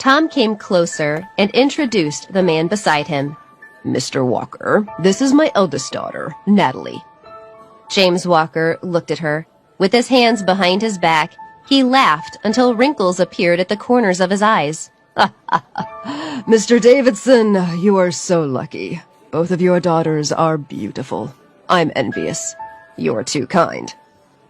Tom came closer and introduced the man beside him. "Mr. Walker, this is my eldest daughter, Natalie." James Walker looked at her. With his hands behind his back, he laughed until wrinkles appeared at the corners of his eyes. "Mr. Davidson, you are so lucky. Both of your daughters are beautiful. I'm envious. You're too kind."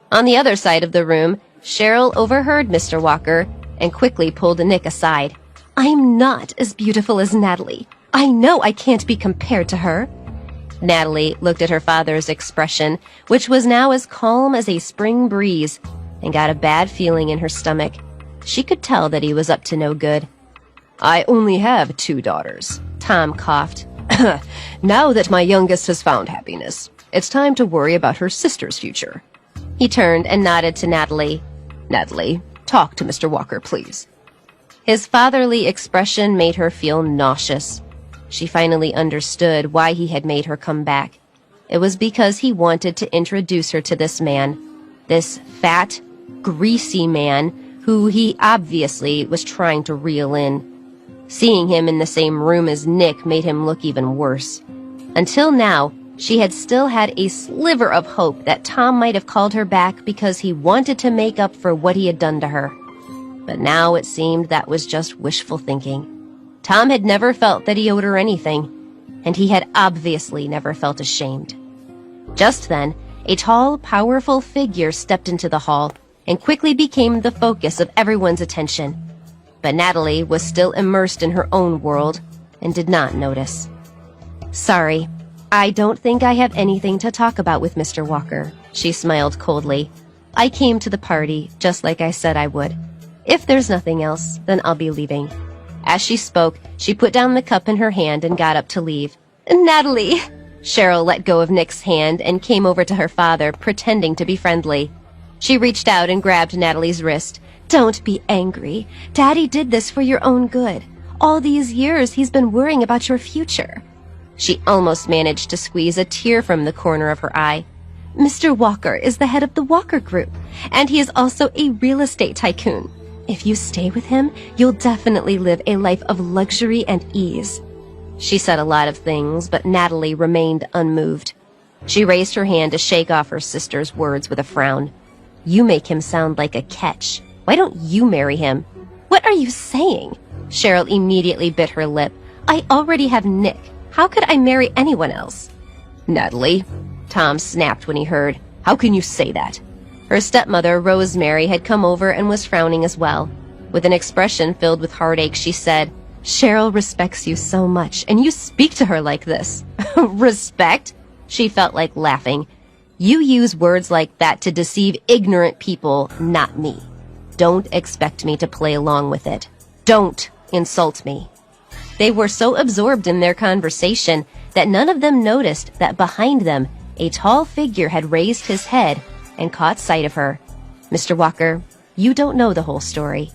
On the other side of the room, Cheryl overheard Mr. Walker and quickly pulled Nick aside. "I'm not as beautiful as Natalie. I know I can't be compared to her." Natalie looked at her father's expression, which was now as calm as a spring breeze, and got a bad feeling in her stomach. She could tell that he was up to no good. "I only have 2 daughters," Tom coughed. "Now that my youngest has found happiness, it's time to worry about her sister's future." He turned and nodded to Natalie. "Natalie, talk to Mr. Walker, please." His fatherly expression made her feel nauseous. She finally understood why he had made her come back. It was because he wanted to introduce her to this man, this fat, greasy man who he obviously was trying to reel in. Seeing him in the same room as Nick made him look even worse. Until now, she had still had a sliver of hope that Tom might have called her back because he wanted to make up for what he had done to her. But now it seemed that was just wishful thinking. Tom had never felt that he owed her anything, and he had obviously never felt ashamed. Just then, a tall, powerful figure stepped into the hall and quickly became the focus of everyone's attention. But Natalie was still immersed in her own world and did not notice. "Sorry, I don't think I have anything to talk about with Mr. Walker," she smiled coldly. "I came to the party just like I said I would. If there's nothing else, then I'll be leaving." As she spoke, she put down the cup in her hand and got up to leave. "Natalie!" Cheryl let go of Nick's hand and came over to her father, pretending to be friendly. She reached out and grabbed Natalie's wrist. "Don't be angry. Daddy did this for your own good. All these years he's been worrying about your future." She almost managed to squeeze a tear from the corner of her eye. "Mr. Walker is the head of the Walker Group, and he is also a real estate tycoon. If you stay with him, you'll definitely live a life of luxury and ease." She said a lot of things, but Natalie remained unmoved. She raised her hand to shake off her sister's words with a frown. "You make him sound like a catch. Why don't you marry him?" "What are you saying?" Cheryl immediately bit her lip. "I already have Nick. How could I marry anyone else?" "Natalie," Tom snapped when he heard. "How can you say that?" Her stepmother, Rosemary, had come over and was frowning as well. With an expression filled with heartache, she said, "Cheryl respects you so much, and you speak to her like this." "Respect?" She felt like laughing. "You use words like that to deceive ignorant people, not me. Don't expect me to play along with it. Don't insult me." They were so absorbed in their conversation that none of them noticed that behind them, a tall figure had raised his head and caught sight of her. "Mr. Walker, you don't know the whole story."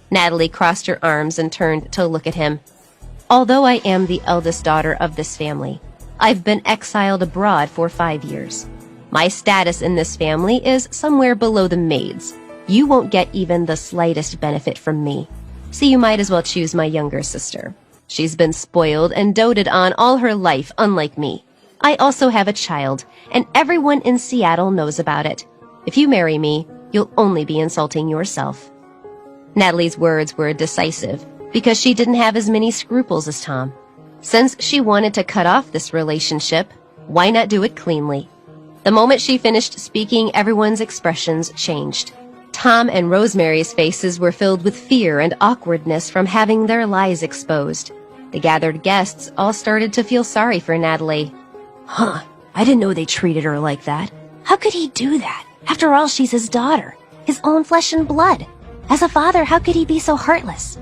Natalie crossed her arms and turned to look at him. "Although I am the eldest daughter of this family, I've been exiled abroad for 5 years. My status in this family is somewhere below the maids. You won't get even the slightest benefit from me, so you might as well choose my younger sister. She's been spoiled and doted on all her life, unlike me. I also have a child, and everyone in Seattle knows about it. If you marry me, you'll only be insulting yourself." Natalie's words were decisive because she didn't have as many scruples as Tom. Since she wanted to cut off this relationship, why not do it cleanly? The moment she finished speaking, everyone's expressions changed. Tom and Rosemary's faces were filled with fear and awkwardness from having their lies exposed. The gathered guests all started to feel sorry for Natalie. "Huh, I didn't know they treated her like that. How could he do that? After all, she's his daughter, his own flesh and blood. As a father, how could he be so heartless?"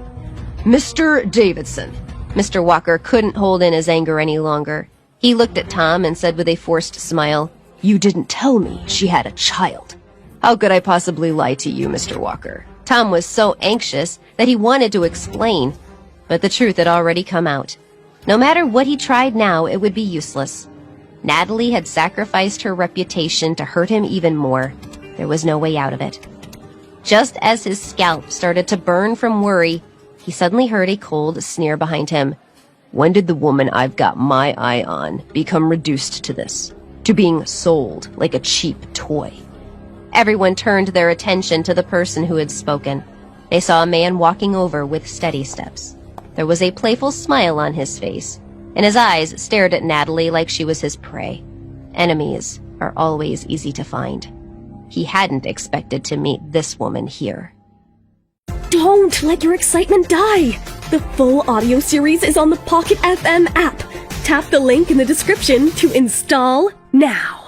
"Mr. Davidson." Mr. Walker couldn't hold in his anger any longer. He looked at Tom and said with a forced smile, "You didn't tell me she had a child." "How could I possibly lie to you, Mr. Walker?" Tom was so anxious that he wanted to explain, but the truth had already come out. No matter what he tried now, it would be useless. Natalie had sacrificed her reputation to hurt him even more. There was no way out of it. Just as his scalp started to burn from worry, He suddenly heard a cold sneer behind him. When did the woman I've got my eye on become reduced to this? To being sold like a cheap toy? Everyone turned their attention to the person who had spoken. They saw a man walking over with steady steps. There was a playful smile on his face, and his eyes stared at Natalie like she was his prey. Enemies are always easy to find. He hadn't expected to meet this woman here. Don't let your excitement die! The full audio series is on the Pocket FM app. Tap the link in the description to install now.